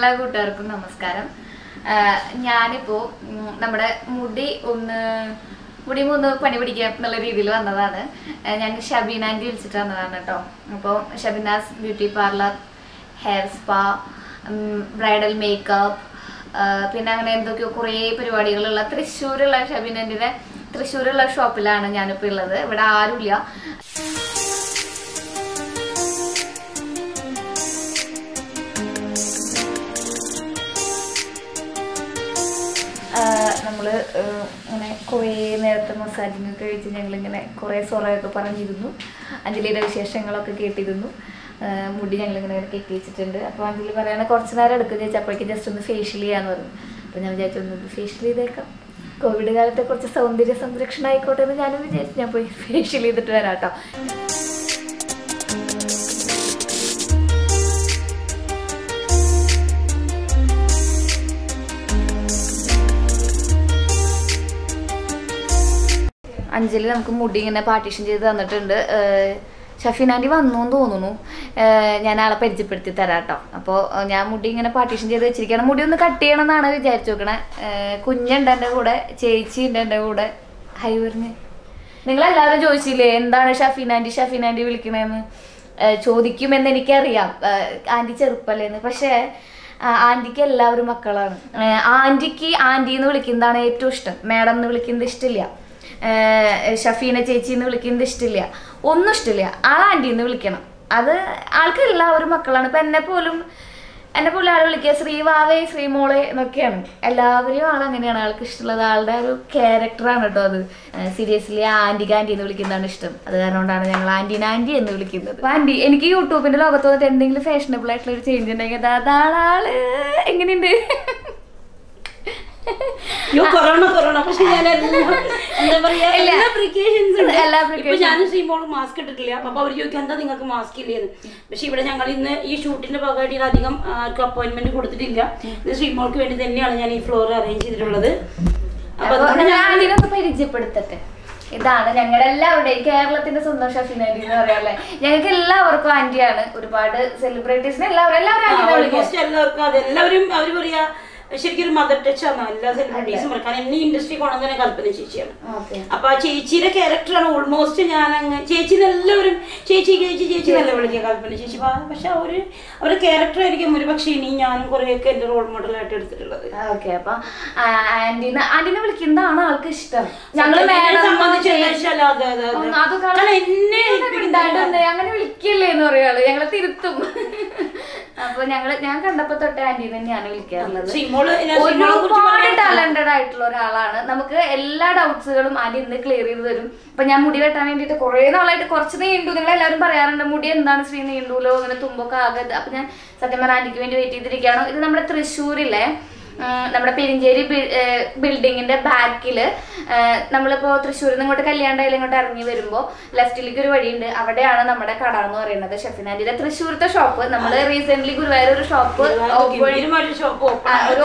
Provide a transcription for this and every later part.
എല്ലാ കൂട്ടുകാർക്കും നമസ്കാരം. ഞാനിപ്പോൾ നമ്മുടെ മുടി ഒന്ന് പണി പിടിക്കുക എന്നുള്ള രീതിയിൽ വന്നതാണ്. ഞാൻ ഷബീന ആൻറ്റി വിളിച്ചിട്ട് വന്നതാണ് കേട്ടോ. അപ്പോൾ Shabeena's beauty parlour, hair spa, bridal makeup, പിന്നെ അങ്ങനെ എന്തൊക്കെയോ കുറേ പരിപാടികളുള്ള തൃശ്ശൂരുള്ള ഷബീന ആൻറ്റിയുടെ തൃശ്ശൂരുള്ള ഷോപ്പിലാണ് ഞാനിപ്പോൾ ഉള്ളത്. ഇവിടെ ആരുമില്ല. നമ്മൾ ഇങ്ങനെ കുറേ നേരത്തെ മസാജിങ്ങൊക്കെ കഴിച്ച് ഞങ്ങളിങ്ങനെ കുറേ സൊറയൊക്കെ പറഞ്ഞിരുന്നു. അഞ്ജലിയുടെ വിശേഷങ്ങളൊക്കെ കേട്ടിരുന്നു. മുടി ഞങ്ങളിങ്ങനെ കെട്ടി വെച്ചിട്ടുണ്ട്. അപ്പോൾ അഞ്ജലി പറയുകയാണെങ്കിൽ കുറച്ച് നേരം എടുക്കും ചോദിച്ചാൽ അപ്പോഴേക്കും ജസ്റ്റ് ഒന്ന് ഫേഷ്യൽ ചെയ്യാമെന്ന് പറഞ്ഞു. അപ്പോൾ ഞാൻ വിചാരിച്ചൊന്ന് ഫേഷ്യൽ ചെയ്തേക്കാം, കോവിഡ് കാലത്തെ കുറച്ച് സൗന്ദര്യ സംരക്ഷണം ആയിക്കോട്ടെ എന്ന് ഞാനും വിചാരിച്ചു. ഞാൻ പോയി ഫേഷ്യൽ ചെയ്തിട്ട് വരാം കേട്ടോ. അഞ്ജലി നമുക്ക് മുടി ഇങ്ങനെ പാർട്ടീഷൻ ചെയ്ത് തന്നിട്ടുണ്ട്. ഷഫീന ആൻറ്റി വന്നു എന്ന് തോന്നുന്നു. ഞാൻ ആളെ പരിചയപ്പെടുത്തി തരാം കേട്ടോ. അപ്പോൾ ഞാൻ മുടി ഇങ്ങനെ പാർട്ടീഷൻ ചെയ്ത് വെച്ചിരിക്കുകയാണ്. മുടി ഒന്ന് കട്ട് ചെയ്യണം എന്നാണ് വിചാരിച്ചു നോക്കണേ. കുഞ്ഞുണ്ട് എൻ്റെ കൂടെ, ചേച്ചി ഉണ്ട് എൻ്റെ കൂടെ. ഹൈ പറഞ്ഞ് നിങ്ങളെല്ലാവരും ചോദിച്ചില്ലേ എന്താണ് ഷഫീന ആൻറ്റി വിളിക്കണേന്ന് ചോദിക്കുമെന്ന് എനിക്കറിയാം. ആൻറ്റി ചെറുപ്പല്ലേന്ന്. പക്ഷേ ആൻറ്റിക്ക് എല്ലാവരും മക്കളാണ്. ആൻറ്റിക്ക് ആൻറ്റി എന്ന് വിളിക്കുന്നതാണ് ഏറ്റവും ഇഷ്ടം. മാഡം എന്ന് വിളിക്കുന്നത് ഇഷ്ടമില്ല. ഷഫീന ചേച്ചി എന്ന് വിളിക്കുന്നത് ഇഷ്ടമില്ല. ഒന്നും ഇഷ്ടമില്ല. ആൻറ്റി എന്ന് വിളിക്കണം. അത് ആൾക്ക് എല്ലാവരും മക്കളാണ്. ഇപ്പം എന്നെ പോലും ആൾ വിളിക്കുക ശ്രീവാവേ, ശ്രീമോളെ എന്നൊക്കെയാണ്. എല്ലാവരും ആളങ്ങനെയാണ്. ആൾക്ക് ഇഷ്ടമുള്ളത് ആളുടെ ഒരു ക്യാരക്ടറാണ് കേട്ടോ. അത് സീരിയസ്ലി ആൻറ്റി എന്ന് വിളിക്കുന്നതാണ് ഇഷ്ടം. അത് കാരണം കൊണ്ടാണ് ഞങ്ങൾ ആൻറ്റി എന്ന് വിളിക്കുന്നത്. അപ്പം ആൻറ്റി, എനിക്ക് യൂട്യൂബിൻ്റെ ലോകത്ത് വന്നിട്ട് എന്തെങ്കിലും ഫാഷനബിൾ ആയിട്ടുള്ള ഒരു ചേഞ്ച് ഉണ്ടെങ്കിൽ അതാണ് ആള്. എങ്ങനെയുണ്ട്? പക്ഷെ ഞാൻ ഞാനും ശ്രീമോളും മാസ്ക് ഇട്ടിട്ടില്ല. അപ്പൊ അവർ ചോദിക്കും എന്താ നിങ്ങൾക്ക് മാസ്ക് ഇല്ലേന്ന്. പക്ഷെ ഇവിടെ ഞങ്ങൾ ഇന്ന് ഈ ഷൂട്ടിന്റെ ഭാഗമായിട്ട് അധികം ആർക്കും അപ്പോയിന്റ്മെന്റ് കൊടുത്തിട്ടില്ല. ഇത് ശ്രീമോൾക്ക് വേണ്ടി തന്നെയാണ് ഞാൻ ഈ ഫ്ലോർ അറേഞ്ച് ചെയ്തിട്ടുള്ളത്. അപ്പൊ പരിചയപ്പെടുത്തട്ടെ. ഇതാണ് ഞങ്ങളുടെ എല്ലാവരുടെയും കേരളത്തിന്റെ സ്വന്തം ഷഫീന ആൻറ്റി എന്ന് പറയാല്ലേ. ഞങ്ങൾക്ക് എല്ലാവർക്കും ആന്റിയാണ്. ഒരുപാട് സെലിബ്രിറ്റീസിന് എല്ലാവർക്കും അതെല്ലാവരും അവർ പറയാ ശരിക്കും ഒരു മദർ ടച്ച് ആണ് എല്ലാ സെലിബ്രിറ്റീസും. കാരണം എന്നെ ഇൻഡസ്ട്രി കൊണ്ടുവന്നെ കൽപ്പന ചേച്ചിയാണ്. അപ്പൊ ആ ചേച്ചിയുടെ ക്യാരക്ടറാണ് ഓൾമോസ്റ്റ് ഞാൻ അങ്ങ് ചേച്ചിനെ എല്ലാവരും ചേച്ചി നല്ല വിളിക്കുക കൽപ്പന ചേച്ചി. പക്ഷെ അവരുടെ ക്യാരക്ടർ ആയിരിക്കും ഒരു പക്ഷെ ഇനി ഞാനും കുറെയൊക്കെ എന്റെ റോൾ മോഡലായിട്ട് എടുത്തിട്ടുള്ളത്. ഓക്കെ, അപ്പൊ ആന്റിനെ വിളിക്കുന്നതാണ് ആൾക്ക് ഇഷ്ടം. ഞങ്ങള് അങ്ങനെ വിളിക്കല്ലേ എന്ന് പറയാള്. ഞങ്ങളെ തിരുത്തും. അപ്പൊ ഞാൻ കണ്ടപ്പോ തൊട്ട് ആന്റി തന്നെയാണ് വിളിക്കാറുള്ളത്. ഒരുപാട് ടാലന്റഡ് ആയിട്ടുള്ള ഒരാളാണ്. നമുക്ക് എല്ലാ ഡൗട്ട്സുകളും ആന്റി ഇന്ന് ക്ലിയർ ചെയ്ത് തരും. ഇപ്പൊ ഞാൻ മുടി വെട്ടാൻ വേണ്ടിയിട്ട് കുറെ നാളായിട്ട് കുറച്ച് നീണ്ടു. നിങ്ങൾ എല്ലാവരും പറയാറുണ്ട് മുടി എന്താണ് ശ്രീ നീണ്ടൂലോ, അങ്ങനെ തുമ്പൊക്കെ ആകരുത്. അപ്പൊ ഞാൻ സത്യം പറഞ്ഞ ആന്റിക്ക് വേണ്ടി വെയിറ്റ് ചെയ്തിരിക്കുകയാണ്. ഇത് നമ്മുടെ തൃശ്ശൂരിലെ നമ്മുടെ പെരിഞ്ചേരി ബിൽഡിങ്ങിന്റെ ബാക്കില് നമ്മളിപ്പോ തൃശ്ശൂരിൽ നിന്ന് ഇങ്ങോട്ട് കല്യാണ്ടായാലും ഇങ്ങോട്ട് ഇറങ്ങി വരുമ്പോ ലെഫ്റ്റിലേക്ക് ഒരു വഴിയുണ്ട്. അവിടെയാണ് നമ്മുടെ കട എന്ന് പറയുന്നത്. ഷഫീന ആന്റിയുടെ തൃശ്ശൂരത്തെ ഷോപ്പ്. നമ്മള് റീസെന്റ് ഗുരുവായൂർ ഒരു ഷോപ്പ്, ഒരു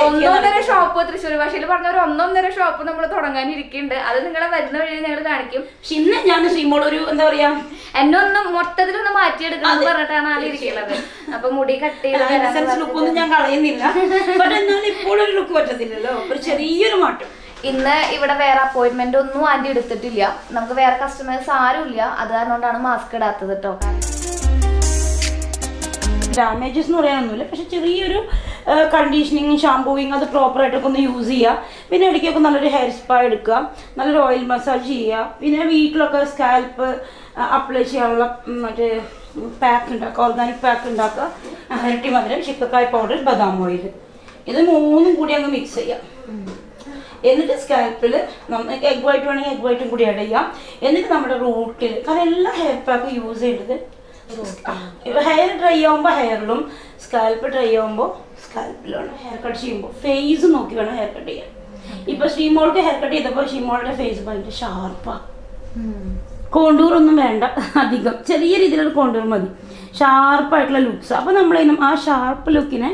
1.5 ഷോപ്പ്, തൃശ്ശൂർ ഭാഷയിൽ പറഞ്ഞ ഒരു 1.5 ഷോപ്പ് നമ്മൾ തുടങ്ങാനിരിക്കുന്നുണ്ട്. അത് നിങ്ങളെ വരുന്ന വഴി ഞങ്ങൾ കാണിക്കും. പക്ഷെ ഇന്ന് ഞാൻ ശ്രീമോൾ ഒരു എന്താ പറയാ എന്നെ ഒന്ന് മൊത്തത്തിലൊന്ന് മാറ്റിയെടുക്കണം എന്ന് പറഞ്ഞിട്ടാണ് ആളിരിക്കുന്നത്. അപ്പൊ മുടി കട്ട് ചെയ്ത് ഞാൻ കളയുന്നില്ല. ഒരു ലുക്ക് പറ്റത്തില്ലല്ലോ, ഒരു ചെറിയൊരു മാറ്റം. ഇന്ന് ഇവിടെ വേറെ അപ്പോയിന്റ്മെന്റ് ഒന്നും ആന്റി എടുത്തിട്ടില്ല. നമുക്ക് വേറെ കസ്റ്റമേഴ്സ് ആരും ഇല്ല. അത് കാരണം കൊണ്ടാണ് മാസ്ക് ഇടാത്തത് കേട്ടോ. ഡാമേജസ് എന്ന് പറയാനൊന്നുമില്ല. പക്ഷെ ചെറിയൊരു കണ്ടീഷനിങ്, ഷാംപൂയിങ് അത് പ്രോപ്പറായിട്ടൊക്കെ ഒന്ന് യൂസ് ചെയ്യുക. പിന്നെ ഇടയ്ക്കൊക്കെ നല്ലൊരു ഹെയർ സ്പാ എടുക്കുക, നല്ലൊരു ഓയിൽ മസാജ് ചെയ്യുക. പിന്നെ വീട്ടിലൊക്കെ സ്കാൽപ്പ് അപ്ലൈ ചെയ്യാനുള്ള മറ്റേ പാക്ക് ഉണ്ടാക്കുക, ഓർഗാനിക് പാക്ക് ഉണ്ടാക്കുക. അരട്ടി മധുരം, ശിക്കക്കായ് പൗഡർ, ബദാം ഓയിൽ, ഇത് 3ഉം കൂടി അങ്ങ് മിക്സ് ചെയ്യാം. എന്നിട്ട് സ്കാൽപ്പിൽ നമുക്ക് എഗ് വൈറ്റ് വേണമെങ്കിൽ എഗ് വൈറ്റും കൂടി ആഡ് ചെയ്യാം. എന്നിട്ട് നമ്മുടെ റൂട്ടിൽ, കാരണം എല്ലാ ഹെയർ പാക്കും യൂസ് ചെയ്യേണ്ടത് ഹെയർ ഡ്രൈ ആകുമ്പോൾ ഹെയറിലും, സ്കാൽപ്പ് ഡ്രൈ ആകുമ്പോൾ സ്കാൽപ്പിലാണ്. ഹെയർ കട്ട് ചെയ്യുമ്പോൾ ഫേസ് നോക്കി വേണം ഹെയർ കട്ട് ചെയ്യാൻ. ഇപ്പൊ ശ്രീമോൾക്ക് ഹെയർ കട്ട് ചെയ്തപ്പോൾ ശ്രീമോളുടെ ഫേസ് ഭയങ്കര ഷാർപ്പാ. കോണ്ടൂർ ഒന്നും വേണ്ട, അധികം ചെറിയ രീതിയിലുള്ള കോണ്ടൂർ മതി, ഷാർപ്പായിട്ടുള്ള ലുക്സ്. അപ്പോൾ നമ്മളതിനും ആ ഷാർപ്പ് ലുക്കിനെ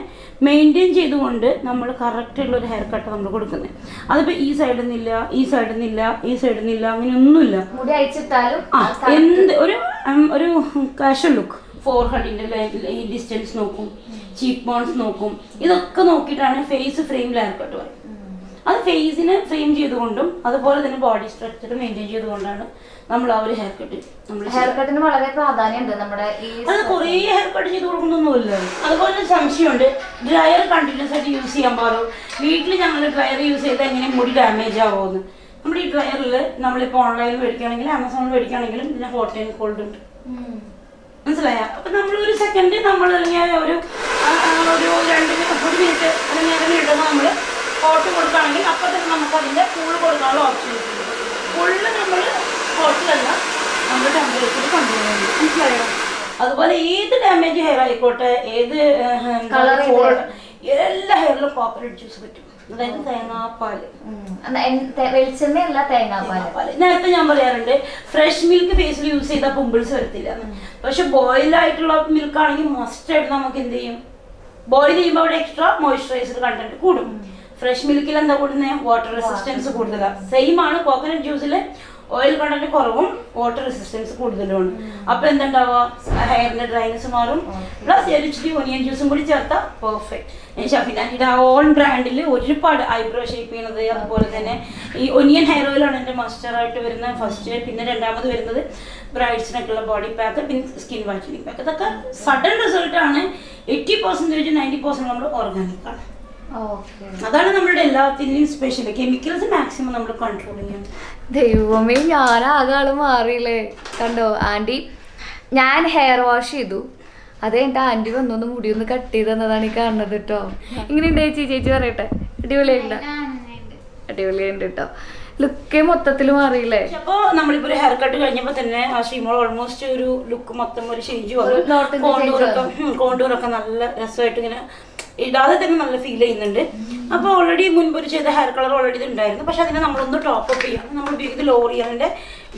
മെയിൻറ്റെയിൻ ചെയ്തുകൊണ്ട് നമ്മൾ കറക്റ്റുള്ളൊരു ഹെയർ കട്ട് നമ്മൾ കൊടുക്കുന്നത്. അതിപ്പോൾ ഈ സൈഡിൽ നിന്നില്ല അങ്ങനെയൊന്നുമില്ല. മുടി അയച്ചിട്ടാലും എന്ത് ഒരു കാഷ്വൽ ലുക്ക് ഫോർഹെഡിൻ്റെ ഈ ഡിസ്റ്റൻസ് നോക്കും, ചീക്ക് ബോൺസ് നോക്കും. ഇതൊക്കെ നോക്കിയിട്ടാണ് ഫേസ് ഫ്രെയിമിൽ ഹെയർ കട്ട് പറയുന്നത്. അത് ഫേസിനെ ഫ്രെയിം ചെയ്തുകൊണ്ടും അതുപോലെ തന്നെ ബോഡി സ്ട്രക്ചർ മെയിൻറ്റെയിൻ ചെയ്തുകൊണ്ടാണ് നമ്മൾ ആ ഒരു ഹെയർ കട്ട്. ഹെയർ കട്ടിന് വളരെ പ്രാധാന്യമുണ്ട് നമ്മുടെ ഈ. അത് കുറേ ഹെയർ കട്ട് ചെയ്ത് കൊടുക്കുന്നൊന്നുമില്ല. അതുപോലെ ഒരു സംശയമുണ്ട്, ഡ്രയർ കണ്ടിന്യൂസ് ആയിട്ട് യൂസ് ചെയ്യാൻ പാടും. വീട്ടിൽ ഞങ്ങൾ ഡ്രയർ യൂസ് ചെയ്താൽ എങ്ങനെ മുടി ഡാമേജ് ആവുമെന്ന്. നമ്മുടെ ഈ ഡ്രയറിൽ നമ്മളിപ്പോൾ ഓൺലൈനിൽ മേടിക്കുകയാണെങ്കിലും ആമസോണിൽ മേടിക്കുകയാണെങ്കിലും ഇതിന് ഹോട്ട് ആൻഡ് കോൾഡ് ഉണ്ട്, മനസ്സിലായ? അപ്പം നമ്മൾ ഒരു സെക്കൻഡ് നമ്മൾ അല്ലെങ്കിൽ ഒരു 2 മിനിറ്റ് അല്ലെങ്കിൽ 2 മിനിറ്റ് നമ്മൾ ഹോട്ട് കൊടുക്കുകയാണെങ്കിൽ അപ്പം തന്നെ നമുക്ക് അതിൻ്റെ കൂള് കൊടുക്കാനുള്ള ഓപ്ഷൻ കിട്ടും. ഫുള്ള് നമ്മൾ ഹോട്ടിലല്ല, നമ്മുടെ ടെമ്പറേച്ചർ കൺട്രോൾ ചെയ്യും, മനസ്സിലായോ? അതുപോലെ ഏത് ഡാമേജ് ഹെയർ ആയിക്കോട്ടെ, ഏത് എല്ലാ ഹെയറിലും കോക്കനട്ട് ജ്യൂസ് പറ്റും. അതായത് തേങ്ങാപ്പാല്, വെളിച്ചെണ്ണയല്ല തേങ്ങാപ്പാല്. നേരത്തെ ഞാൻ പറയാറുണ്ട് ഫ്രഷ് മിൽക്ക് ഫേസിൽ യൂസ് ചെയ്താൽ പിമ്പിൾസ് വരത്തില്ല. പക്ഷെ ബോയിൽ ആയിട്ടുള്ള മിൽക്ക് ആണെങ്കിൽ മസ്റ്റ് ആയിട്ട് നമുക്ക് എന്ത് ചെയ്യും, ബോയിൽ ചെയ്യുമ്പോൾ അവിടെ എക്സ്ട്രാ മോയ്സ്ചറൈസർ കണ്ടന്റ് കൂടും. ഫ്രഷ് മിൽക്കിൽ എന്താ കൂടുന്നത്, വാട്ടർ റെസിസ്റ്റൻസ് കൂടുതലാണ്. സെയിം ആണ് കോക്കനട്ട് ജ്യൂസിൽ ഓയിൽ കണ്ടന്റ് കുറവും വാട്ടർ റെസിസ്റ്റൻസ് കൂടുതലുമാണ്. അപ്പൊ എന്തുണ്ടാവുക, ഹെയറിന്റെ ഡ്രൈനസ് മാറും. പ്ലസ് ഇച്ചിരി ഒനിയൻ ജ്യൂസും കൂടി ചേർത്താൽ പെർഫെക്റ്റ്. ഷഫീനാൻറ്റിയുടെ ആ ഓൺ ബ്രാൻഡിൽ ഒരുപാട് ഐബ്രോ ഷേപ്പ് ചെയ്യുന്നത്, അതുപോലെ തന്നെ ഈ ഒനിയൻ ഹെയർ ഓയിലാണ് എൻ്റെ മസ്റ്ററായിട്ട് വരുന്ന ഫസ്റ്റ്. പിന്നെ രണ്ടാമത് വരുന്നത് ബ്രൈഡ്സിനൊക്കെയുള്ള ബോഡി പാക്ക്, പിന്നെ സ്കിൻ വൈറ്റനിങ് പാക്ക്. ഇതൊക്കെ സഡൻ റിസൾട്ടാണ്. 80% 90% നമ്മൾ ഓർഗാനിക് ആണ്. അതാണ് നമ്മളുടെ എല്ലാത്തിൻ്റെയും സ്പെഷ്യൽ. കെമിക്കൽസ് മാക്സിമം നമ്മൾ കൺട്രോൾ ചെയ്യണം. ദൈവമേ, ഞാനാകെ ആള് മാറിയില്ലേ കണ്ടോ ആൻറ്റി. ഞാൻ ഹെയർ വാഷ് ചെയ്തു, അത് എൻ്റെ ആൻറ്റി വന്നൊന്ന് മുടി ഒന്ന് കട്ട് ചെയ്ത് തന്നതാണ് ഈ കാണുന്നത് കേട്ടോ. ഇങ്ങനെയുണ്ട് ചേച്ചി പറയട്ടെ, അടിപൊളിയുണ്ട്, അടിപൊളിയുണ്ട് കേട്ടോ. ലുക്കേ മൊത്തത്തിൽ മാറിയില്ലേ. അപ്പോൾ നമ്മളിപ്പോൾ ഒരു ഹെയർ കട്ട് കഴിഞ്ഞപ്പോൾ തന്നെ ആ ശ്രീമോൾ ഓൾമോസ്റ്റ് ഒരു ലുക്ക് മൊത്തം ഒരു ചേഞ്ച് വന്നു. കോണ്ടൂറൊക്കെ നല്ല രസമായിട്ട് ഇങ്ങനെ ഇടാതെ തന്നെ നല്ല ഫീൽ ചെയ്യുന്നുണ്ട്. അപ്പോൾ ഓൾറെഡി മുൻപൊരു ചെയ്ത ഹെയർ കളർ ഓൾറെഡി ഉണ്ടായിരുന്നു. പക്ഷെ അതിനെ നമ്മളൊന്ന് ടോപ്പ് അപ്പ് ചെയ്യണം. നമ്മൾ ഉപയോഗിക്കുന്ന ലോറിയലിൻ്റെ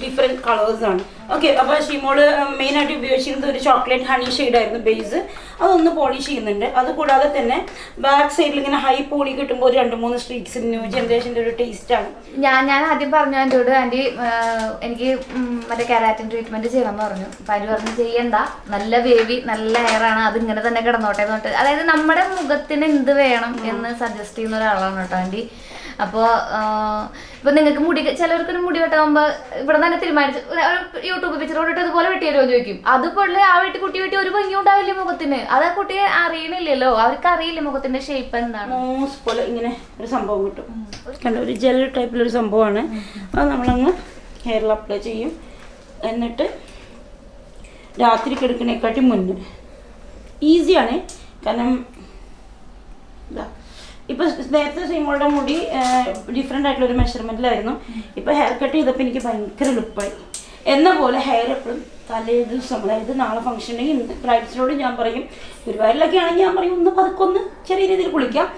ഡിഫറെൻറ്റ് കളേഴ്സാണ്. ഓക്കെ, അപ്പോൾ ഷീമോള് മെയിനായിട്ട് ഉപയോഗിച്ചിരുന്നത് ഒരു ചോക്ലേറ്റ് ഹണി ഷെയ്ഡായിരുന്നു ബേസ്. അതൊന്ന് പോളിഷ് ചെയ്യുന്നുണ്ട്. അതുകൂടാതെ തന്നെ ബാക്ക് സൈഡിൽ ഇങ്ങനെ ഹൈ പോളി കിട്ടുമ്പോൾ ഒരു 2-3 സ്ട്രീക്സ് ന്യൂ ജനറേഷൻ്റെ ഒരു ടേസ്റ്റാണ്. ഞാൻ ആദ്യം പറഞ്ഞു ആൻറ്റിയോട്, ആൻറ്റി എനിക്ക് മറ്റേ കെരാറ്റിൻ ട്രീറ്റ്മെൻറ്റ് ചെയ്യണമെന്ന് പറഞ്ഞു. അപ്പം ആൻറ്റി പറഞ്ഞു ചെയ്യണ്ട, നല്ല വേവി നല്ല ഹെയറാണ്, അത് ഇങ്ങനെ തന്നെ കിടന്നോട്ടെ എന്ന് പറഞ്ഞിട്ട്. അതായത് നമ്മുടെ മുഖത്തിന് എന്ത് വേണം എന്ന് സജസ്റ്റ് ചെയ്യുന്ന ഒരാളാണ് കേട്ടോ ആൻറ്റി. അപ്പോൾ ഇപ്പം നിങ്ങൾക്ക് മുടി, ചിലവർക്കൊരു മുടി വെട്ടാകുമ്പോൾ ഇവിടെ തന്നെ തീരുമാനിച്ചു യൂട്യൂബ് പിക്ചർ കൊണ്ടിട്ട് ഇതുപോലെ വെട്ടിയാലോ ചോദിക്കും. അതുപോലെ ആ കുട്ടി വെട്ടി ഒരു ഭംഗി ഉണ്ടാവില്ലേ മുഖത്തിന്. അത് ആ കുട്ടിയെ അറിയണില്ലല്ലോ, അവർക്ക് അറിയില്ല മുഖത്തിന്റെ ഷേപ്പ് എന്താണ്. മോസ് പോലെ ഇങ്ങനെ ഒരു സംഭവം കിട്ടും കണ്ടോ, ഒരു ജെൽ ടൈപ്പിലൊരു സംഭവമാണ്. അത് നമ്മളങ്ങ് ഹെയറിൽ അപ്ലൈ ചെയ്യും. എന്നിട്ട് രാത്രി കിടക്കണേക്കാട്ടി മുന്നേ ഈസിയാണ്. കാരണം ഇപ്പം നേരത്തെ ശ്രീമോളുടെ മുടി ഡിഫറെൻ്റ് ആയിട്ടുള്ളൊരു മെഷർമെൻറ്റിലായിരുന്നു. ഇപ്പം ഹെയർ കട്ട് ചെയ്തപ്പോൾ എനിക്ക് ഭയങ്കര ലുപ്പായി. എന്ന പോലെ ഹെയർ എപ്പോഴും തലേ ദിവസം, അതായത് നാളെ ഫംഗ്ഷൻ ഉണ്ടെങ്കിൽ ഇന്ന് ബ്രൈഡ്സിനോട് ഞാൻ പറയും, ഗുരുവായൂരിലൊക്കെ ആണെങ്കിൽ ഞാൻ പറയും ഒന്ന് പതുക്കൊന്ന് ചെറിയ രീതിയിൽ കുളിക്കാം.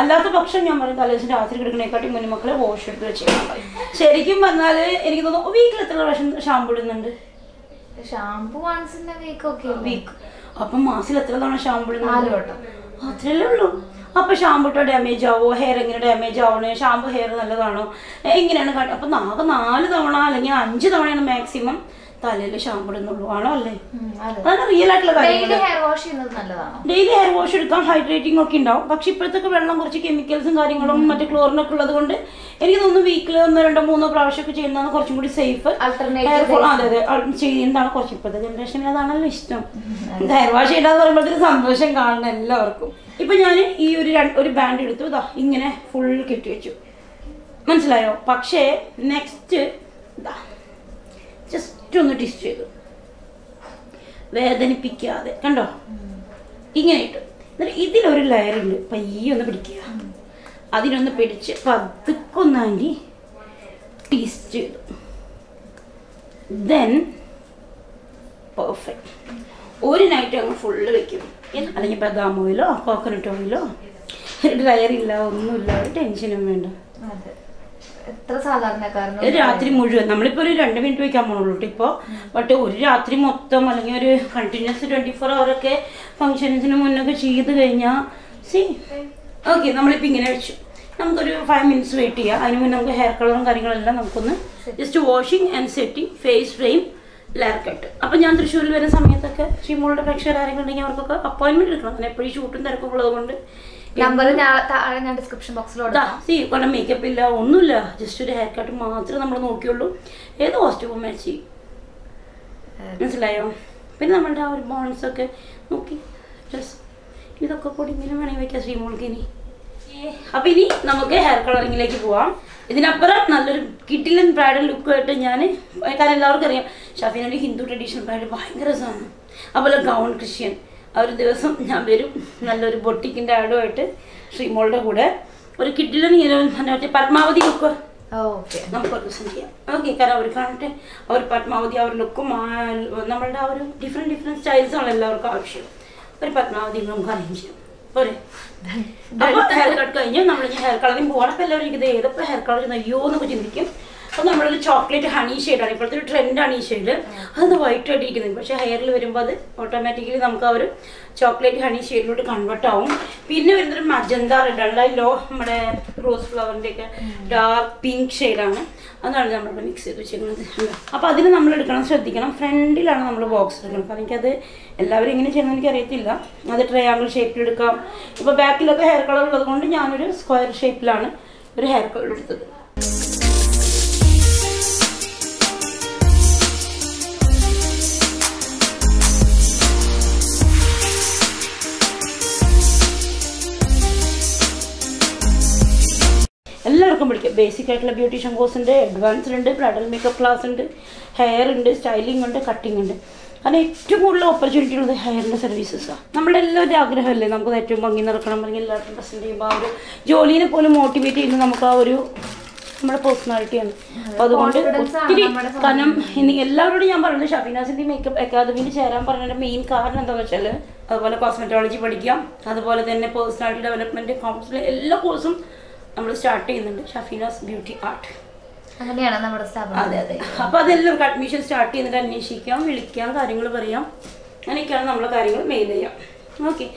അല്ലാത്ത പക്ഷം ഞാൻ പറയും തലേ ദിവസം രാത്രി കിടക്കണേക്കാട്ടി മുന്നേ മക്കളെ വാഷ് എടുത്ത് വെച്ചേക്കാൻ പറയും. ശരിക്കും പറഞ്ഞാൽ എനിക്ക് തോന്നുന്നു വീക്കിൽ എത്ര പ്രാവശ്യം ഷാമ്പു ഇടുന്നുണ്ട്? Shampoo week. അപ്പം മാസത്തിൽ എത്ര തവണ ഷാമ്പു ഇടുന്നുണ്ട്? അത്രയല്ലേ ഉള്ളൂ. അപ്പോൾ ഷാമ്പു ഇട്ടോ ഡാമേജ് ആവോ, ഹെയർ എങ്ങനെ ഡാമേജ് ആവണേ, ഷാമ്പു ഹെയർ നല്ലതാണോ, എങ്ങനെയാണ് കാര്യം. അപ്പം ആകെ 4 തവണ അല്ലെങ്കിൽ 5 തവണയാണ് മാക്സിമം തലയിൽ ഷാമ്പു ഇടുന്നുള്ളൂ. ആണോ അല്ലേ? അതാണ് റിയൽ ആയിട്ടുള്ള കാര്യം. ഡെയിലി ഹെയർ വാഷ് എടുക്കാം, ഹൈഡ്രേറ്റിംഗ് ഒക്കെ ഉണ്ടാവും. പക്ഷെ ഇപ്പോഴത്തെ വെള്ളം കുറച്ച് കെമിക്കൽസും കാര്യങ്ങളും മറ്റേ ക്ലോറിനൊക്കെ ഉള്ളത് കൊണ്ട് എനിക്ക് തോന്നുന്നു വീക്കിൽ 1, 2, 3 പ്രാവശ്യമൊക്കെ ചെയ്യുന്നതാണ് കുറച്ചും കൂടി സേഫ്. ഹെയർ ഫോൾ അതെ ചെയ്യുന്നതാണ് കുറച്ച് ഇപ്പോഴത്തെ ജനറേഷനിൽ അതാണല്ലോ ഇഷ്ടം. ഹെയർ വാഷ് ചെയ്യണമെന്ന് പറയുമ്പോഴത്തേക്ക് സന്തോഷം കാണണം എല്ലാവർക്കും. ഇപ്പം ഞാൻ ഈ ഒരു ബാൻഡ് എടുത്തു, ഇതാ ഇങ്ങനെ ഫുൾ കെട്ടി വെച്ചു, മനസ്സിലായോ? പക്ഷേ നെക്സ്റ്റ് ഇതാ ജസ്റ്റ് ഒന്ന് ട്വിസ്റ്റ് ചെയ്തു, വേദനിപ്പിക്കാതെ കണ്ടോ, ഇങ്ങനെ ഇട്ടു. എന്നിട്ട് ഇതിലൊരു ലെയറുണ്ട്, പയ്യൊന്ന് പിടിക്കുക, അതിനൊന്ന് പിടിച്ച് പതുക്കൊന്നാണ്ടി ട്വിസ്റ്റ് ചെയ്തു. Then perfect. ഒരു നൈറ്റ് അങ്ങ് ഫുള്ള് വെക്കും. അല്ലെങ്കിൽ ബദാം ഓയിലോ കോക്കനട്ട് ഓയിലോ, ഡ്രയർ ഇല്ല, ഒന്നുമില്ല, ഒരു ടെൻഷനും വേണ്ട. എത്ര സാധാരണക്കാരൻ രാത്രി മുഴുവൻ നമ്മളിപ്പോൾ ഒരു 2 മിനിറ്റ് വയ്ക്കാൻ പോകണുള്ളൂ ഇപ്പോൾ. ബട്ട് ഒരു രാത്രി മൊത്തം അല്ലെങ്കിൽ ഒരു കണ്ടിന്യൂസ് 24 hour ഫങ്ഷൻസിന് മുന്നൊക്കെ ചെയ്ത് കഴിഞ്ഞാൽ ഓക്കെ. നമ്മളിപ്പോൾ ഇങ്ങനെ വെച്ചു, നമുക്കൊരു 5 minutes വെയിറ്റ് ചെയ്യാം. അതിന് മുന്നേ നമുക്ക് ഹെയർ കളറും കാര്യങ്ങളെല്ലാം നമുക്കൊന്ന് just washing and setting, face frame, layer cut. അപ്പം ഞാൻ തൃശ്ശൂരിൽ വരുന്ന സമയത്തൊക്കെ ശ്രീമോളുടെ പ്രേക്ഷകർ ആരെങ്കിലും ഉണ്ടെങ്കിൽ അവർക്കൊക്കെ അപ്പോയിൻമെൻറ്റ് എടുക്കണം. അങ്ങനെ എപ്പോഴും ഷൂട്ടും തിരക്കും ഉള്ളത് കൊണ്ട് നമ്പർ ഞാൻ ഡിസ്ക്രിപ്ഷൻ ബോക്സിൽ കൊല്ലം മേക്കപ്പ് ഇല്ല, ഒന്നുമില്ല, ജസ്റ്റ് ഒരു ഹെയർ കട്ട് മാത്രമേ നമ്മൾ നോക്കിയുള്ളൂ. ഏത് കോസ്റ്റ്യൂമും മാച്ച് ചെയ്യും, മനസ്സിലായോ? പിന്നെ നമ്മളുടെ ആ ഒരു ബോൺസൊക്കെ നോക്കി ഡ്രസ് ഇതൊക്കെ കൂടി ഇങ്ങനെ വേണമെങ്കിൽ വെക്കാം ശ്രീമോൾക്ക് ഇനി. അപ്പം ഇനി നമുക്ക് ഹെയർ കളറിങ്ങിലേക്ക് പോവാം. ഇതിനപ്പുറം നല്ലൊരു കിഡിലൻ ബ്രൈഡൽ ലുക്കായിട്ട് ഞാൻ, കാരണം എല്ലാവർക്കും അറിയാം ഷഫീനൊരു ഹിന്ദു ട്രഡീഷണൽ ബ്രൈഡ് ഭയങ്കര രസമാണ്. അതുപോലെ ഗൗൺ ക്രിസ്ത്യൻ. ആ ഒരു ദിവസം ഞാൻ വരും നല്ലൊരു ബൊട്ടിക്കിൻ്റെ ആഡുമായിട്ട് ശ്രീമോളുടെ കൂടെ ഒരു കിഡിലൻ മറ്റേ പത്മാവതി ലുക്ക് നമുക്കൊരു ദിവസം ചെയ്യാം. ഓക്കെ, കാരണം അവർ കാണട്ടെ അവർ പത്മാവതി ആ ഒരു ലുക്കും നമ്മളുടെ ആ ഒരു ഡിഫറെൻറ്റ് സ്റ്റൈൽസാണ് എല്ലാവർക്കും ആവശ്യം. ഒരു പത്മാവതി നമുക്ക് അറേഞ്ച് ചെയ്യാം പോരെ. അപ്പോൾ ഹെയർ കട്ട് കഴിഞ്ഞ് നമ്മൾ ഹെയർ കളറിങ് പോകണം. അപ്പോൾ എല്ലാവരും ഇത് ഏതപ്പോൾ ഹെയർ കളർ അയ്യോ എന്നൊക്കെ ചിന്തിക്കും. അപ്പോൾ നമ്മളൊരു ചോക്ലേറ്റ് ഹണി ഷെയ്ഡാണ് ഇപ്പോഴത്തെ ഒരു ട്രെൻഡാണ് ഈ ഷെയ്ഡ്. അതൊന്ന് വൈറ്റ് ആയിട്ട് ഇരിക്കുന്നത്, പക്ഷേ ഹെയറിൽ വരുമ്പോൾ അത് ഓട്ടോമാറ്റിക്കലി നമുക്ക് ആ ഒരു ചോക്ലേറ്റ് ഹണി ഷെയ്ഡിലോട്ട് കൺവേർട്ട് ആവും. പിന്നെ വരുന്നൊരു മജന്ത റെഡ് നമ്മുടെ റോസ് ഫ്ലവറിൻ്റെയൊക്കെ ഡാർക്ക് പിങ്ക് ഷെയ്ഡാണ്. അതാണ് നമ്മളിവിടെ മിക്സ് ചെയ്ത് വെച്ചിരിക്കുന്നത്. അപ്പോൾ അതിന് നമ്മൾ എടുക്കണം, ശ്രദ്ധിക്കണം. ഫ്രണ്ടിലാണ് നമ്മൾ ബോക്സ് എടുക്കണം. കാരണം എനിക്കത് എല്ലാവരും എങ്ങനെ ചെയ്യണമെന്ന് എനിക്കറിയത്തില്ല. അത് ട്രയാങ്കിൾ ഷേപ്പിലെടുക്കാം. ഇപ്പോൾ ബാക്കിലൊക്കെ ഹെയർ കളർ ഉള്ളത് കൊണ്ട് ഞാനൊരു സ്ക്വയർ ഷേപ്പിലാണ് ഒരു ഹെയർ കളർ എടുത്തത്. എല്ലാവർക്കും പഠിക്കാം. ബേസിക് ആയിട്ടുള്ള ബ്യൂട്ടീഷ്യൻ കോഴ്സ് ഉണ്ട്, അഡ്വാൻസ്ഡ് ഉണ്ട്, ബ്രൈഡൽ മേക്കപ്പ് ക്ലാസ് ഉണ്ട്, ഹെയർ ഉണ്ട്, സ്റ്റൈലിംഗ് ഉണ്ട്, കട്ടിംഗ് ഉണ്ട്. കാരണം ഏറ്റവും കൂടുതൽ ഓപ്പർച്യൂണിറ്റി ഉള്ളത് ഹെയറിൻ്റെ സർവീസസാണ്. നമ്മുടെ എല്ലാവരുടെ ആഗ്രഹമല്ലേ നമുക്കത് ഏറ്റവും ഭംഗി നടക്കണം, അല്ലെങ്കിൽ എല്ലാവർക്കും പ്രസൻറ്റ് ചെയ്യുമ്പോൾ ആ ഒരു ജോലിനെ പോലും മോട്ടിവേറ്റ് ചെയ്യുന്നത് നമുക്ക് ആ ഒരു നമ്മുടെ പേഴ്സണാലിറ്റിയാണ്. അപ്പോൾ അതുകൊണ്ട് ഒത്തിരി കാരണം എല്ലാവരോടും ഞാൻ പറയുന്നത് ഷഫീനാസിൻ്റെ മേക്കപ്പ് അക്കാദമിയിൽ ചേരാൻ പറഞ്ഞതിൻ്റെ മെയിൻ കാരണം എന്താണെന്ന് വെച്ചാൽ അതുപോലെ കോസ്മെറ്റോളജി പഠിക്കാം, അതുപോലെ തന്നെ പേഴ്സണാലിറ്റി ഡെവലപ്മെൻറ്റ്, കൗൺസിലിംഗ് എല്ലാ കോഴ്സും നമ്മൾ സ്റ്റാർട്ട് ചെയ്യുന്നുണ്ട്. ഷഫീനാസ് ബ്യൂട്ടി ആർട്ട് അങ്ങനെയാണ് നമ്മുടെ സ്ഥാപനം. അതെ അതെ. അപ്പോൾ അതെല്ലാവർക്കും അഡ്മിഷൻ സ്റ്റാർട്ട് ചെയ്യുന്നിട്ട് അന്വേഷിക്കാം, വിളിക്കാം, കാര്യങ്ങൾ പറയാം. അങ്ങനെയൊക്കെയാണ് നമ്മൾ കാര്യങ്ങൾ മെയിൽ ചെയ്യാം. ഓക്കെ.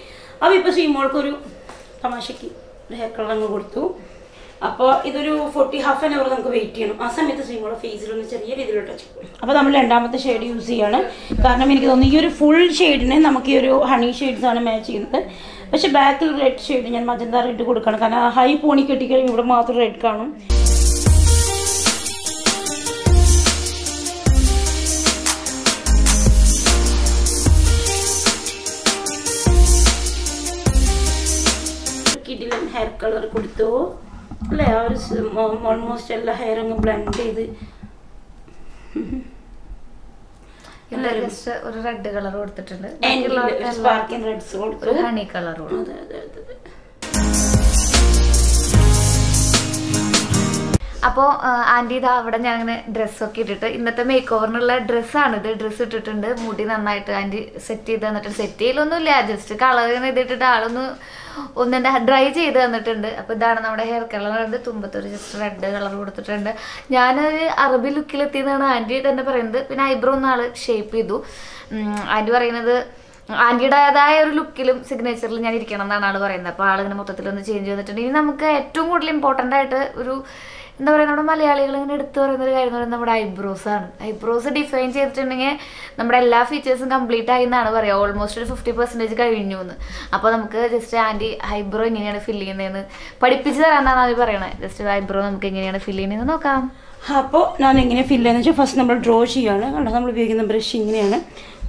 അപ്പോൾ ഇപ്പോൾ ശ്രീമോൾക്കൊരു തമാശയ്ക്ക് ഒരു ഹെയർ കളർ അങ്ങ് കൊടുത്തു. അപ്പോൾ ഇതൊരു ഹാഫ് ആൻ അവർ നമുക്ക് വെയിറ്റ് ചെയ്യണം. ആ സമയത്ത് ശ്രീമോളുടെ ഫേസിലൊന്ന് ചെറിയ രീതിയിൽ ടച്ച് ചെയ്യും. അപ്പോൾ നമ്മൾ രണ്ടാമത്തെ ഷെയ്ഡ് യൂസ് ചെയ്യാണ്. കാരണം എനിക്ക് തോന്നുന്നു ഈ ഒരു ഫുൾ ഷെയ്ഡിനെ നമുക്ക് ഈ ഒരു ഹണി ഷെയ്ഡ്സാണ് മാച്ച് ചെയ്യുന്നത്. പക്ഷേ ബാക്കിൽ റെഡ് ഷെയ്ഡ് ഞാൻ മജന്ത റെഡ് കൊടുക്കണം. കാരണം ഹൈ പോണി കെട്ടിക്കഴിഞ്ഞാൽ ഇവിടെ മാത്രം റെഡ് കാണും. കിഡിലൻ ഹെയർ കളർ കൊടുത്തു അല്ലേ? ആ ഒരു ഓൾമോസ്റ്റ് എല്ലാ ഹെയർ അങ്ങ് ബ്ലെൻഡ് ചെയ്ത് ഒരു റെഡ് കളർ കൊടുത്തിട്ടുണ്ട്, സ്പാർക്കിംഗ് റെഡ്സ് കൊടുത്തു, ഹണി കളറും. അതെ അതെ അതെ. അപ്പോൾ ആൻറ്റി ഇതാ അവിടെ ഞാൻ അങ്ങനെ ഡ്രസ്സൊക്കെ ഇട്ടിട്ട് ഇന്നത്തെ മേക്ക് ഓവറിനുള്ള ഡ്രസ്സാണിത്. ഡ്രസ്സ് ഇട്ടിട്ടുണ്ട്, മുടി നന്നായിട്ട് ആൻറ്റി സെറ്റ് ചെയ്ത് തന്നിട്ട്, സെറ്റ് ചെയ്യലൊന്നുമില്ല, ജസ്റ്റ് കളർ ചെയ്തിട്ടിട്ട് ഒന്നെൻ്റെ ഡ്രൈ ചെയ്ത് തന്നിട്ടുണ്ട്. അപ്പോൾ ഇതാണ് നമ്മുടെ ഹെയർ കളർ. തുമ്പത്തൊരു ജസ്റ്റ് റെഡ് കളർ കൊടുത്തിട്ടുണ്ട്. ഞാനൊരു അറബി ലുക്കിലെത്തിയെന്നാണ് ആൻറ്റി തന്നെ പറയുന്നത്. പിന്നെ ഐബ്രോ ഒന്ന് ആൾ ഷേപ്പ് ചെയ്തു. ആൻറ്റി പറയുന്നത് ആൻറ്റിയുടേതായ ഒരു ലുക്കിലും സിഗ്നേച്ചറിലും ഞാൻ ഇരിക്കണം എന്നാണ് ആൾ പറയുന്നത്. അപ്പോൾ ആളിങ്ങനെ മൊത്തത്തിലൊന്ന് ചേഞ്ച് ചെയ്തിട്ടുണ്ട്. ഇനി നമുക്ക് ഏറ്റവും കൂടുതൽ ഇമ്പോർട്ടൻ്റ് ആയിട്ട് ഒരു എന്താ പറയുക, നമ്മുടെ മലയാളികൾ ഇങ്ങനെ എടുത്തു പറയുന്നൊരു കാര്യം എന്ന് പറയുന്നത് നമ്മുടെ ഐബ്രോസാണ്. ഐബ്രോസ് ഡിഫൈൻ ചെയ്തിട്ടുണ്ടെങ്കിൽ നമ്മുടെ എല്ലാ ഫീച്ചേഴ്സും കംപ്ലീറ്റ് ആയി എന്നാണ് പറയുക. ഓൾമോസ്റ്റ് ഒരു 50% കഴിഞ്ഞു എന്ന്. അപ്പോൾ നമുക്ക് ജസ്റ്റ് ആൻറ്റി ഐബ്രോ എങ്ങനെയാണ് ഫില്ല് ചെയ്യുന്നതെന്ന് പഠിപ്പിച്ച് തരാമെന്നാണ് ആദ്യം പറയണത്. ജസ്റ്റ് ഐബ്രോ നമുക്ക് എങ്ങനെയാണ് ഫില്ല് ചെയ്യുന്നതെന്ന് നോക്കാം. അപ്പോൾ ഞാൻ എങ്ങനെ ഫില്ല് ചെയ്യുന്നത് വെച്ചാൽ ഫസ്റ്റ് നമ്മൾ ഡ്രോ ചെയ്യുകയാണ്. കണ്ടോ, നമ്മൾ ഉപയോഗിക്കുന്ന ബ്രഷ് ഇങ്ങനെയാണ്.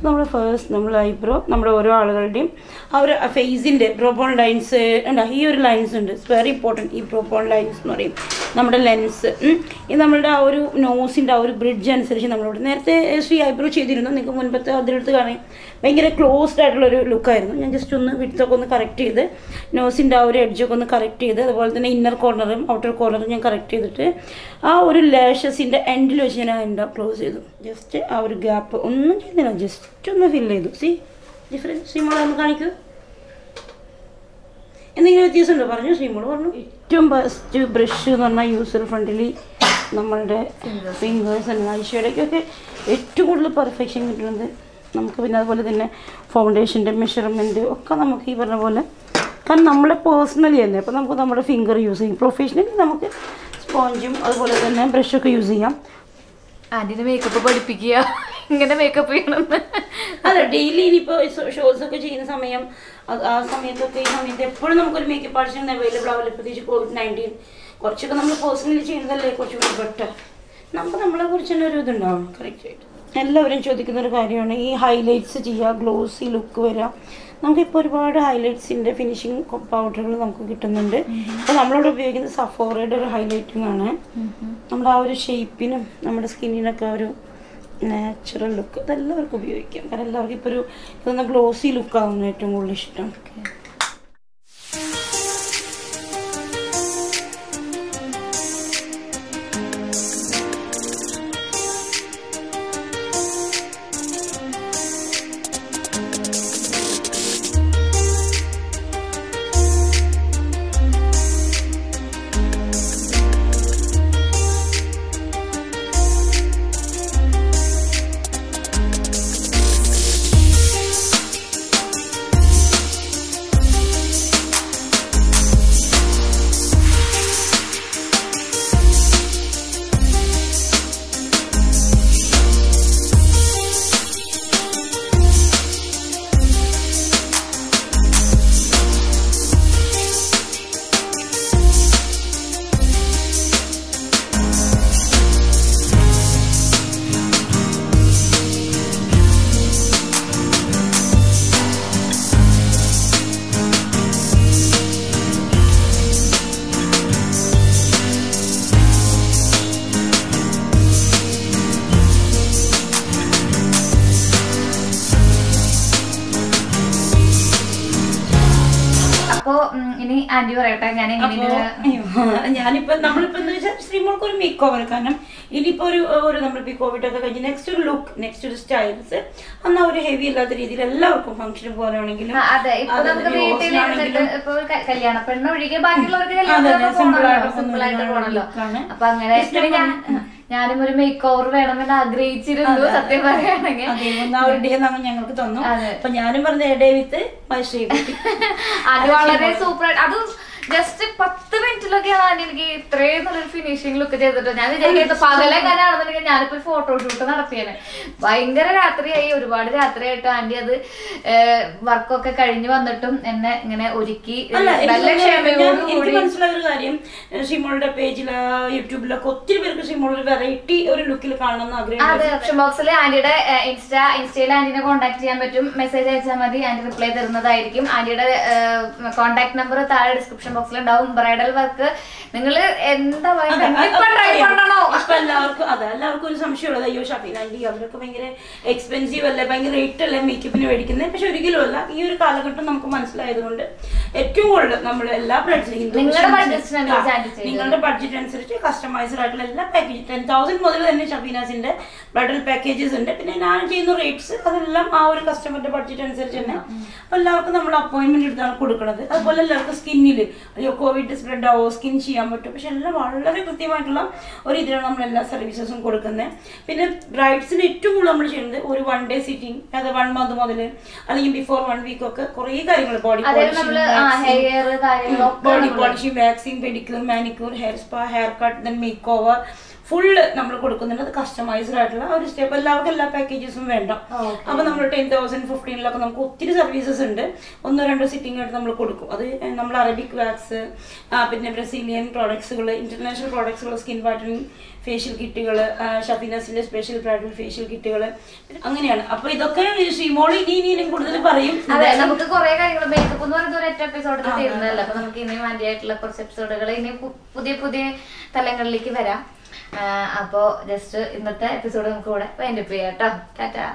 നമ്മൾ ഐബ്രോ നമ്മുടെ ഓരോ ആളുകളുടെയും ആ ഒരു ഫേസിൻ്റെ ബ്രോബോൺ ലൈൻസ് ഉണ്ട്. ഈ ഒരു ലൈൻസ് ഉണ്ട്, ഇറ്റ്സ് വെരി ഇമ്പോർട്ടൻറ്റ്. ഈ ബ്രോബോൺ ലൈൻസ് എന്ന് പറയും നമ്മുടെ ലെൻസ്. ഇത് നമ്മളുടെ ആ ഒരു നോസിൻ്റെ ആ ഒരു ബ്രിഡ്ജ് അനുസരിച്ച് നമ്മളിവിടെ നേരത്തെ ഐബ്രോ ചെയ്തിരുന്നു. നിങ്ങൾക്ക് മുൻപത്തെ അതിലെടുത്ത് കാണാൻ ഭയങ്കര ക്ലോസ്ഡ് ആയിട്ടുള്ളൊരു ലുക്കായിരുന്നു. ഞാൻ ജസ്റ്റ് ഒന്ന് വിഡ്ത്തൊക്കെ ഒന്ന് കറക്റ്റ് ചെയ്ത് നോസിൻ്റെ ആ ഒരു എഡ്ജൊക്കെ ഒന്ന് കറക്റ്റ് ചെയ്ത്, അതുപോലെ തന്നെ ഇന്നർ കോർണറും ഔട്ടർ കോർണറും ഞാൻ കറക്റ്റ് ചെയ്തിട്ട് ആ ഒരു ലാഷസിൻ്റെ എൻഡിൽ വെച്ച് ഞാൻ അതിൻ്റെ ക്ലോസ് ചെയ്തു. ജസ്റ്റ് ആ ഒരു ഗ്യാപ്പ് ഒന്നും ചെയ്തില്ല, ജസ്റ്റ് ഒന്ന് ഫില്ല് ചെയ്തു. ഡിഫറൻസ് ശ്രീമോൾ ഒന്ന് കാണിക്കൂ. എന്തെങ്കിലും വ്യത്യാസമുണ്ടോ പറഞ്ഞു? ശ്രീമോൾ പറഞ്ഞു ഏറ്റവും ബെസ്റ്റ് ബ്രഷ് എന്ന് പറഞ്ഞാൽ യൂസർ ഫ്രണ്ട്ലി നമ്മളുടെ ഫിംഗേഴ്സ് ആൻഡ് ഐഷേഡൊക്കെ ഏറ്റവും കൂടുതൽ പെർഫെക്ഷൻ കിട്ടുന്നത് നമുക്ക്. പിന്നെ അതുപോലെ തന്നെ ഫൗണ്ടേഷൻ്റെ മെഷർമെൻറ്റ് ഒക്കെ നമുക്ക് ഈ പറഞ്ഞ പോലെ, കാരണം നമ്മളെ പേഴ്സണലി തന്നെ. അപ്പോൾ നമുക്ക് നമ്മുടെ ഫിംഗർ യൂസ് ചെയ്യും. പ്രൊഫഷണലി നമുക്ക് സ്പോഞ്ചും അതുപോലെ തന്നെ ബ്രഷൊക്കെ യൂസ് ചെയ്യാം. ആൻറ്റിനെ മേക്കപ്പ് പഠിപ്പിക്കുക ഇങ്ങനെ മേക്കപ്പ് ചെയ്യണമെന്ന്. അല്ല ഡെയിലി ഇനിയിപ്പോൾ ഷോസ് ഒക്കെ ചെയ്യുന്ന സമയം ആ സമയത്തൊക്കെ ഈ സമയത്ത് എപ്പോഴും നമുക്കൊരു മേക്കപ്പ് ആർട്ടിസ്റ്റ് അവൈലബിൾ ആവില്ല. പ്രത്യേകിച്ച് COVID-19 കുറച്ചൊക്കെ നമ്മൾ പേഴ്സണലി ചെയ്യുന്നതല്ലേ കുറച്ചുകൂടി ബെറ്റർ. നമുക്ക് നമ്മളെ കുറിച്ച് തന്നെ ഒരു ഇതുണ്ടാവും. കറക്റ്റായിട്ട് എല്ലാവരും ചോദിക്കുന്ന ഒരു കാര്യമാണ് ഈ ഹൈലൈറ്റ്സ് ചെയ്യുക, ഗ്ലോസി ലുക്ക് വരിക. നമുക്കിപ്പോൾ ഒരുപാട് ഹൈലൈറ്റ്സിൻ്റെ ഫിനിഷിങ് പൗഡറുകൾ നമുക്ക് കിട്ടുന്നുണ്ട്. അപ്പോൾ നമ്മളോട് ഉപയോഗിക്കുന്നത് സഫോറയുടെ ഒരു ഹൈലൈറ്റിംഗ് ആണ്. നമ്മുടെ ആ ഒരു ഷേപ്പിനും നമ്മുടെ സ്കിന്നിനൊക്കെ ഒരു നാച്ചുറൽ ലുക്ക് അതെല്ലാവർക്കും ഉപയോഗിക്കാം. കാരണം എല്ലാവർക്കും ഇപ്പോൾ ഒരു ഇതൊന്ന് ഗ്ലോസി ലുക്കാവുന്നു ഏറ്റവും കൂടുതൽ ഇഷ്ടം. ഇനി ആന്റി പറയട്ടെ ഞാൻ ഞാനിപ്പോ നമ്മളിപ്പോ എന്താ വെച്ചാൽ ശ്രീമോൾക്ക് ഒരു മേക്ക് ഓവർ. കാരണം ഇനിയിപ്പോ ഒരു നമ്മളിപ്പോ കോവിഡ് ഒക്കെ കഴിഞ്ഞ് നെക്സ്റ്റ് ഒരു ലുക്ക്, നെക്സ്റ്റ് ഒരു സ്റ്റൈൽസ് എന്നാ ഒരു ഹെവി അല്ലാത്ത രീതിയിൽ എല്ലാവർക്കും ഫംഗ്ഷന് പോകാനാണെങ്കിലും കല്യാണ പെണ്ണ് ഒഴികെ ബാക്കിയുള്ളവർക്ക് സിമ്പിൾ ആയിട്ട് പോകണല്ലോ. അപ്പൊ അങ്ങനെ ഞാനും ഒരു മേക്ക് ഓവർ വേണമെന്ന് ആഗ്രഹിച്ചിരുന്നു സത്യം പറയുകയാണെങ്കിൽ. ഞങ്ങൾക്ക് തന്നു. അപ്പൊ ഞാനും പറഞ്ഞ ഡേ വിത്ത് അത് വളരെ സൂപ്പർ ആയിട്ട്. അത് ജസ്റ്റ് 10 മിനിറ്റിലൊക്കെയാണ് ആന്റി എനിക്ക് ഇത്രയും നല്ലൊരു ഫിനിഷിംഗ് ലുക്ക് ചെയ്തിട്ട്. ഞാൻ വിചാരിക്കുന്നത് പകലെങ്ങനെയാണെന്നുണ്ടെങ്കിൽ ഞാനിപ്പോ ഫോട്ടോഷൂട്ട് നടത്തിയേനെ. ഭയങ്കര രാത്രിയായി, ഒരുപാട് രാത്രിയായിട്ട് ആന്റി അത് വർക്കൊക്കെ കഴിഞ്ഞ് വന്നിട്ടും എന്നെ ഇങ്ങനെ ഒരുക്കി നല്ല ക്ഷമയോടുകൂടി. മനസ്സിലായ ഒരു കാര്യം, ഷിമോളുടെ പേജില് യൂട്യൂബിലൊക്കെ ഒത്തിരി പേർക്ക് ഷിമോളുടെ വെറൈറ്റി ഒരു ലുക്കിൽ കാണണമെന്ന് ആഗ്രഹം. അതെ, ഡിസ്ക്രിപ്ഷൻ ബോക്സിൽ ആന്റിയുടെ ഇൻസ്റ്റയിൽ ആന്റിനെ കോൺടാക്ട് ചെയ്യാൻ പറ്റും. മെസ്സേജ് അയച്ചാൽ മതി, ആന്റി റിപ്ലൈ തരുന്നതായിരിക്കും. ആന്റിയുടെ കോൺടാക്ട് നമ്പർ താഴെ ഡിസ്ക്രിപ്ഷൻ ബോക്സിലുണ്ടാവും. ബ്രൈഡൽ വർക്ക് നിങ്ങൾ എന്താ എല്ലാവർക്കും ഒരു സംശയമുള്ളത്, അയ്യോ ഷഫീന ആന്റി അവരൊക്കെ ഭയങ്കര എക്സ്പെൻസീവ് അല്ലേ, ഭയങ്കര റേറ്റ് അല്ലേ മേക്കപ്പിന് മേടിക്കുന്നത്. പക്ഷെ ഒരിക്കലും അല്ല. ഈ ഒരു കാലഘട്ടം നമുക്ക് മനസ്സിലായതുകൊണ്ട് ഏറ്റവും കൂടുതൽ നമ്മൾ എല്ലാ നിങ്ങളുടെ ബഡ്ജറ്റ് അനുസരിച്ച് കസ്റ്റമൈസ്ഡ് ആയിട്ടുള്ള എല്ലാ പാക്കേജ് 10,000 മുതൽ തന്നെ ഷഫീനാസിന്റെ ബ്രൈഡൽ പാക്കേജസ് ഉണ്ട്. പിന്നെ ഞാൻ ചെയ്യുന്ന റേറ്റ്സ് അതെല്ലാം ആ ഒരു കസ്റ്റമറിന്റെ ബഡ്ജറ്റ് അനുസരിച്ച് തന്നെ. അപ്പൊ എല്ലാവർക്കും നമ്മൾ അപ്പോയിന്റ്മെന്റ് എടുത്താണ് കൊടുക്കുന്നത്. അതുപോലെ എല്ലാവർക്കും സ്കിന്നിൽ അയ്യോ കോവിഡ് സ്പ്രെഡ് ആവോ, സ്കിൻ ചെയ്യാൻ പറ്റും. പക്ഷെ എല്ലാം വളരെ കൃത്യമായിട്ടുള്ള ഒരു ഇതിലാണ് നമ്മൾ എല്ലാ സർവീസസും കൊടുക്കുന്നത്. പിന്നെ ബ്രൈഡ്സിന് ഏറ്റവും കൂടുതൽ നമ്മൾ ചെയ്യുന്നത് ഒരു 1 ഡേ സിറ്റിംഗ്, അത് 1 മന്ത് മുതൽ അല്ലെങ്കിൽ ബിഫോർ 1 വീക്ക് ഒക്കെ കുറേ കാര്യങ്ങൾ, body polishing, waxing, pedicure, manicure, hair spa, hair cut, then make over full നമ്മൾ കൊടുക്കുന്നുണ്ട്. അത് കസ്റ്റമൈസ്ഡ് ആയിട്ടുള്ള ഒരു സ്റ്റെപ്പ്. എല്ലാവർക്കും എല്ലാ പാക്കേജസും വേണ്ട. അപ്പൊ നമ്മൾ 10,000 15,000 നമുക്ക് ഒത്തിരി സർവീസസ് ഉണ്ട്. 1-2 സിറ്റിംഗ് ആയിട്ട് നമ്മൾ കൊടുക്കും. അത് നമ്മൾ അറബിക് വാക്സ്, പിന്നെ ബ്രസീലിയൻ പ്രോഡക്ട്സുകൾ, ഇന്റർനാഷണൽ പ്രോഡക്ട്സുകൾ, സ്കിൻ വൈറ്റനിങ് ഫേഷ്യൽ കിറ്റുകൾ, ഷഫീനാസിന്റെ സ്പെഷ്യൽ ബ്രൈഡൽ ഫേഷ്യൽ കിറ്റുകൾ, അങ്ങനെയാണ്. അപ്പൊ ഇതൊക്കെ ശ്രീമോളി ഇനിയും കൂടുതൽ പറയും. അതെ, നമുക്ക് കുറെ കാര്യങ്ങൾ മേക്കപ്പ് എന്ന് പറയുന്നത് ഒരു 8 എപ്പിസോഡിൽ തീരുന്നതല്ല. അപ്പൊ നമുക്ക് ഇനിയും ആന്റിയായിട്ടുള്ള കുറച്ച് എപ്പിസോഡുകൾ ഇനി പുതിയ തലങ്ങളിലേക്ക് വരാം. അപ്പോ ജസ്റ്റ് ഇന്നത്തെ എപ്പിസോഡ് നമുക്ക് ഇവിടെ വൈൻഡപ്പ് ചെയ്യാം കേട്ടോ. ടാറ്റാ.